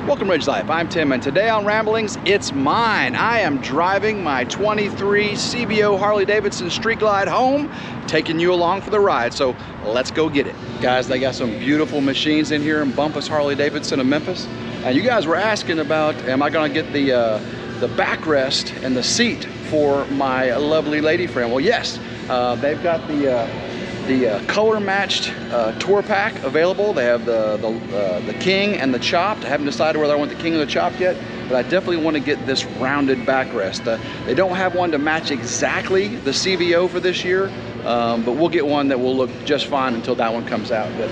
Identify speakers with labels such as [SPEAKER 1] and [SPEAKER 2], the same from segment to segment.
[SPEAKER 1] Welcome to RidgeLife. I'm Tim, and today on Ramblings, it's mine. I am driving my 23 CVO Harley Davidson Street Glide home, taking you along for the ride. So let's go get it. Guys, they got some beautiful machines in here in Bumpus Harley Davidson in Memphis. And you guys were asking about, am I gonna get the backrest and the seat for my lovely lady friend? Well, yes, they've got the color matched tour pack available. They have the King and the Chopped. I haven't decided whether I want the King or the Chopped yet, but I definitely want to get this rounded backrest. They don't have one to match exactly the CVO for this year, but we'll get one that will look just fine until that one comes out. But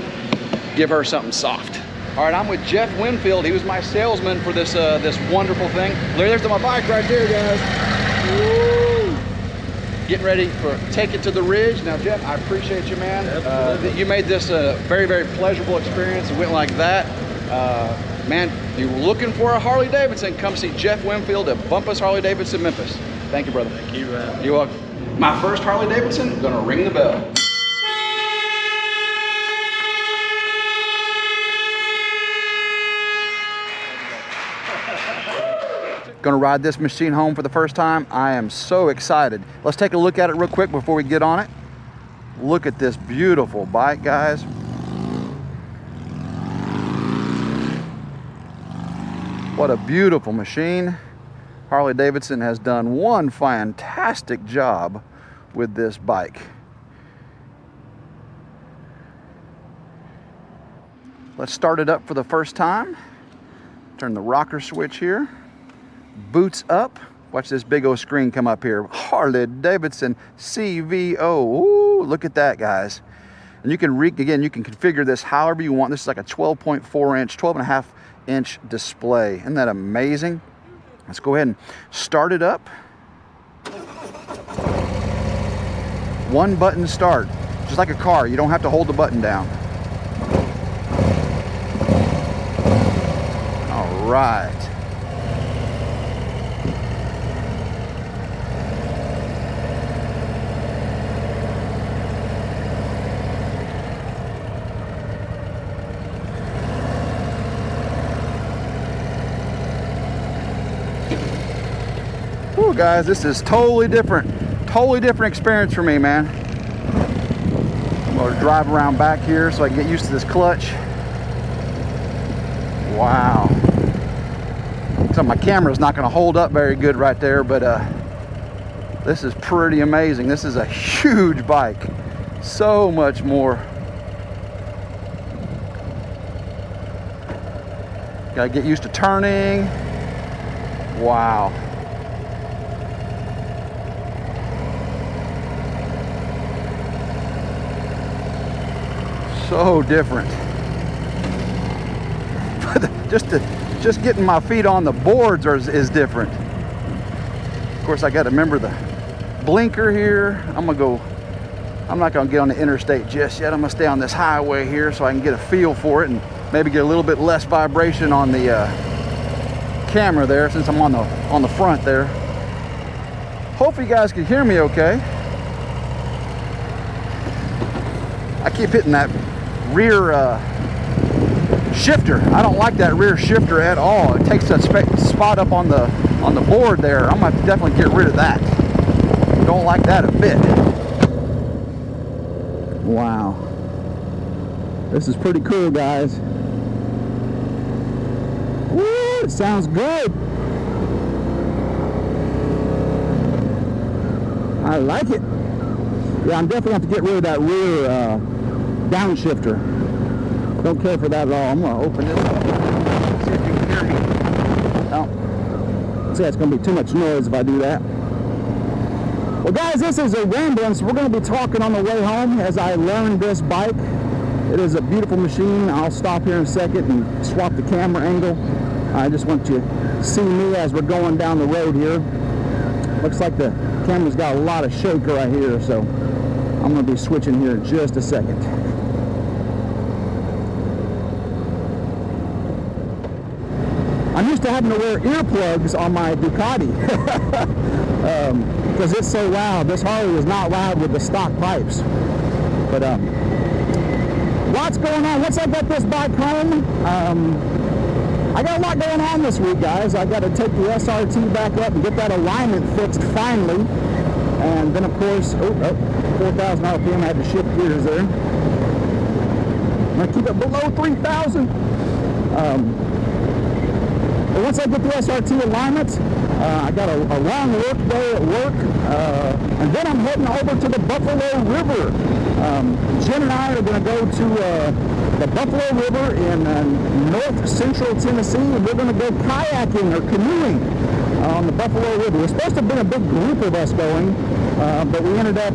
[SPEAKER 1] give her something soft. All right, I'm with Jeff Winfield. He was my salesman for this this wonderful thing. There's my bike right there, guys. Woo! Getting ready for take it to the Ridge. Now, Jeff, I appreciate you, man. You made this a very, very pleasurable experience. It went like that. Man, if you're looking for a Harley Davidson, come see Jeff Winfield at Bumpus Harley Davidson, Memphis. Thank you, brother.
[SPEAKER 2] Thank you, man.
[SPEAKER 1] You're welcome. My first Harley Davidson, gonna ring the bell. Gonna ride this machine home for the first time. I am so excited. Let's take a look at it real quick before we get on it. Look at this beautiful bike, guys. What a beautiful machine. Harley Davidson has done one fantastic job with this bike. Let's start it up for the first time. Turn the rocker switch here. Boots up. Watch this big old screen come up here. Harley Davidson CVO. Ooh, look at that, guys. And you can you can configure this however you want. This is like a 12.4 inch, 12.5 inch display. Isn't that amazing? Let's go ahead and start it up. One button start, just like a car. You don't have to hold the button down. All right. Whew, guys, this is totally different experience for me, man. I'm gonna drive around back here so I can get used to this clutch. Wow. So my camera's not gonna hold up very good right there, but this is pretty amazing. This is a huge bike. So much more. Gotta get used to turning. Wow. So different. just getting my feet on the boards is different. Of course, I got to remember the blinker here. I'm not gonna get on the interstate just yet. I'm gonna stay on this highway here so I can get a feel for it and maybe get a little bit less vibration on the camera there, since I'm on the front there. Hopefully you guys can hear me okay. I keep hitting that rear shifter. I don't like that rear shifter at all. It takes that spot up on the board there. I'm gonna have to definitely get rid of that. Don't like that a bit. Wow. This is pretty cool, guys. Woo, it sounds good. I like it. Yeah, I'm definitely gonna have to get rid of that rear downshifter. Don't care for that at all. I'm gonna open this up. See if you can hear me. Oh, see, it's gonna be too much noise if I do that. Well, guys, this is a Ramblings. We're gonna be talking on the way home as I learn this bike. It is a beautiful machine. I'll stop here in a second and swap the camera angle. I just want you to see me as we're going down the road here. Looks like the camera's got a lot of shake right here, so I'm going to be switching here in just a second. I'm used to having to wear earplugs on my Ducati because it's so loud. This Harley is not loud with the stock pipes. But lots going on. Once I get this bike home,
[SPEAKER 2] I got a lot going on this week, guys. I got to take the SRT back up and get that alignment fixed finally. And then, of course, 4,000 RPM. I had to shift gears there. I'm going to keep it below 3,000. But once I get the SRT alignment, I got a long work day at work. And then I'm heading over to the Buffalo River. Jen and I are going to go to the Buffalo River in north central Tennessee, and we're going to go kayaking or canoeing on the Buffalo River. We're supposed to have been a big group of us going, but we ended up,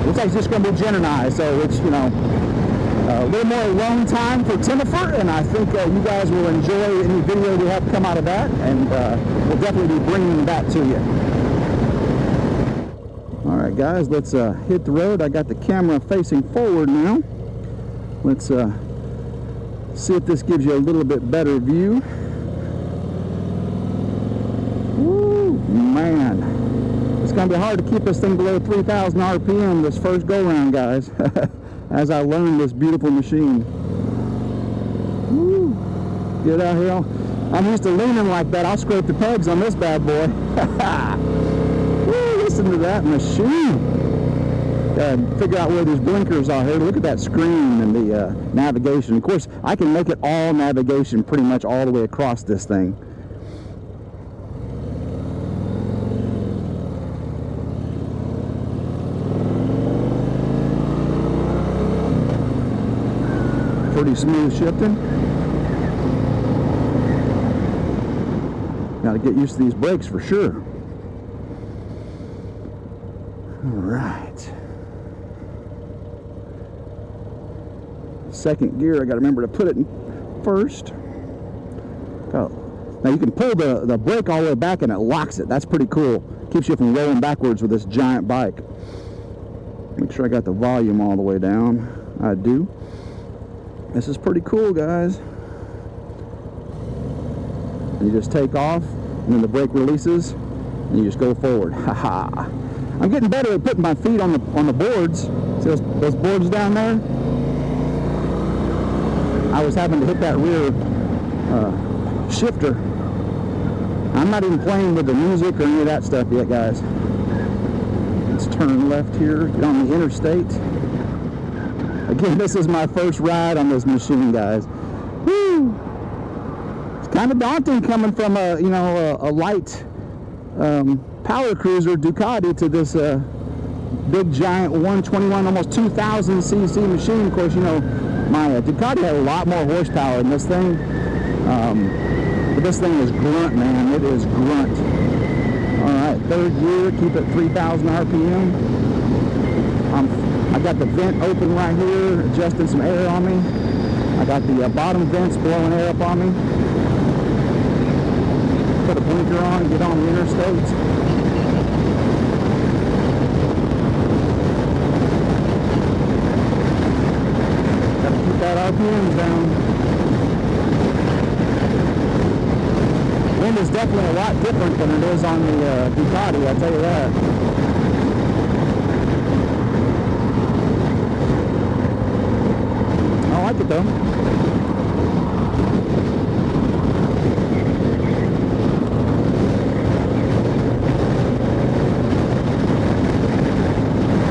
[SPEAKER 2] looks like it's just going to be Jen and I, so it's, you know, a little more alone time for Jennifer, and I think you guys will enjoy any video we have come out of that, and we'll definitely be bringing that to you. Alright guys, let's hit the road. I got the camera facing forward now. Let's see if this gives you a little bit better view. Woo, man. It's going to be hard to keep this thing below 3,000 RPM this first go-round, guys, as I learn this beautiful machine. Woo. Get out here. I'm used to leaning like that. I'll scrape the pegs on this bad boy. Woo, listen to that machine. Figure out where these blinkers are here. Look at that screen and the navigation. Of course, I can make it all navigation pretty much all the way across this thing. Pretty smooth shifting. Got to get used to these brakes for sure. All right. Second gear, I got to remember to put it in first. Oh. Now you can pull the brake all the way back and it locks it. That's pretty cool. Keeps you from rolling backwards with this giant bike. Make sure I got the volume all the way down. I do. This is pretty cool, guys. You just take off, and then the brake releases, and you just go forward. Haha. I'm getting better at putting my feet on the boards. See those boards down there? I was having to hit that rear shifter. I'm not even playing with the music or any of that stuff yet, guys. Let's turn left here, get on the interstate. Again, this is my first ride on this machine, guys. Woo! It's kind of daunting coming from a light power cruiser Ducati to this big giant 121, almost 2,000 cc machine. Of course, you know, my Ducati had a lot more horsepower than this thing. But this thing is grunt, man. It is grunt. All right, third gear, keep it 3,000 RPM. I got the vent open right here, adjusting some air on me. I got the bottom vents blowing air up on me. Put a blinker on, get on the interstate. Got to keep that RPM down. Wind is definitely a lot different than it is on the Ducati, I'll tell you that. I like it though.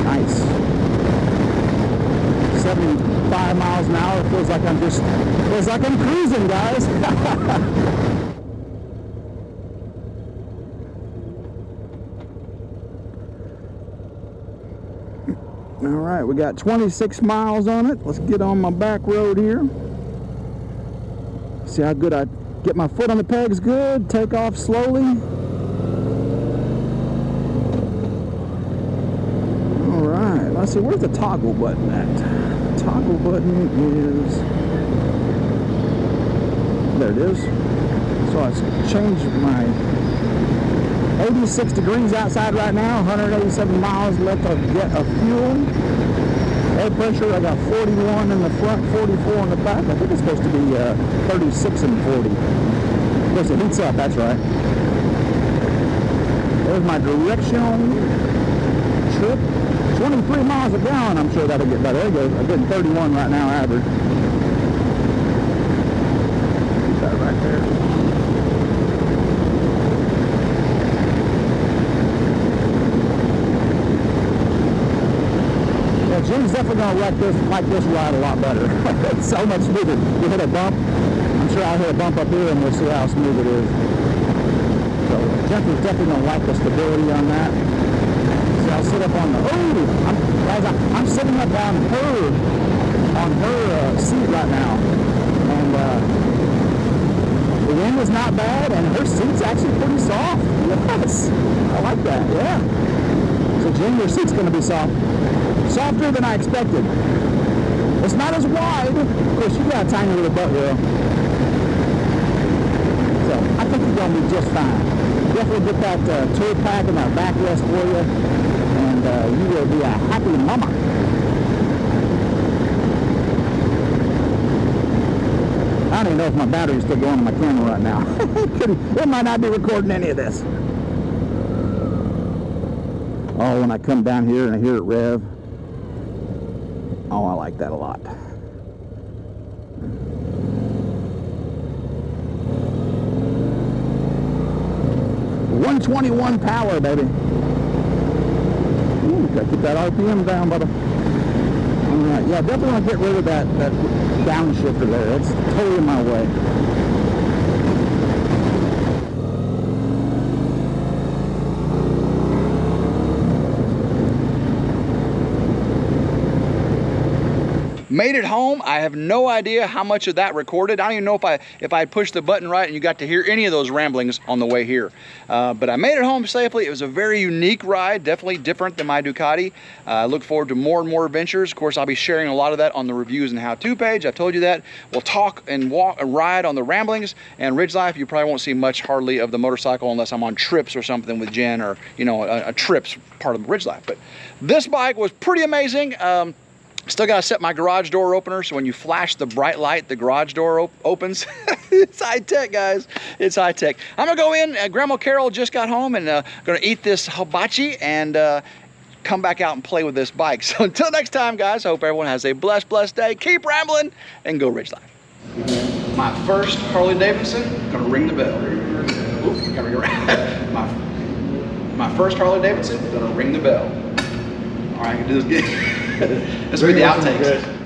[SPEAKER 2] Nice. 75 miles an hour. Feels like I'm cruising, guys. All right, we got 26 miles on it. Let's get on my back road here. See how good I get my foot on the pegs. Good. Take off slowly. All right. Let's see. Where's the toggle button at? The toggle button is... There it is. So I changed my... 86 degrees outside right now, 187 miles left of fuel. Air pressure, I got 41 in the front, 44 in the back. I think it's supposed to be 36 and 40. Of course, it heats up, that's right. There's my directional trip. 23 miles a gallon, I'm sure that'll get better. There it goes. I'm getting 31 right now, average. Keep that right there. gonna like this ride a lot better. It's so much smoother. You hit a bump. I'm sure I'll hit a bump up here and we'll see how smooth it is. So Jennifer's definitely gonna like the stability on that. So I'll sit up on the, I'm sitting up on her seat right now. And the wind is not bad and her seat's actually pretty soft. Yes, I like that, yeah. So Jen, your seat's gonna be soft. Softer than I expected. It's not as wide. Of course, you got a tiny little butt wheel. So I think you're gonna be just fine. Definitely get that tour pack and that backrest for you, and you will be a happy mama. I don't even know if my battery's still going on my camera right now. It might not be recording any of this. Oh, when I come down here and I hear it rev. Oh, I like that a lot. 121 power, baby. Ooh, gotta keep that RPM down, brother. All right, yeah, definitely want to get rid of that downshifter there. It's totally in my way.
[SPEAKER 1] Made it home. I have no idea how much of that recorded. I don't even know if I had pushed the button right and you got to hear any of those ramblings on the way here. But I made it home safely. It was a very unique ride, definitely different than my Ducati. I look forward to more and more adventures. Of course, I'll be sharing a lot of that on the reviews and how-to page. I've told you that. We'll talk and walk and ride on the ramblings. And RidgeLife, you probably won't see much hardly of the motorcycle unless I'm on trips or something with Jen, or you know, a trip's part of RidgeLife. But this bike was pretty amazing. Still got to set my garage door opener, so when you flash the bright light, the garage door opens. It's high tech, guys. It's high tech. I'm gonna go in. Grandma Carol just got home and gonna eat this hibachi and come back out and play with this bike. So until next time, guys, I hope everyone has a blessed day. Keep rambling and go RidgeLife. My first Harley Davidson, gonna ring the bell. Oops, gotta go right. My first Harley Davidson, gonna ring the bell. All right, I can do this again. This will be the outtakes.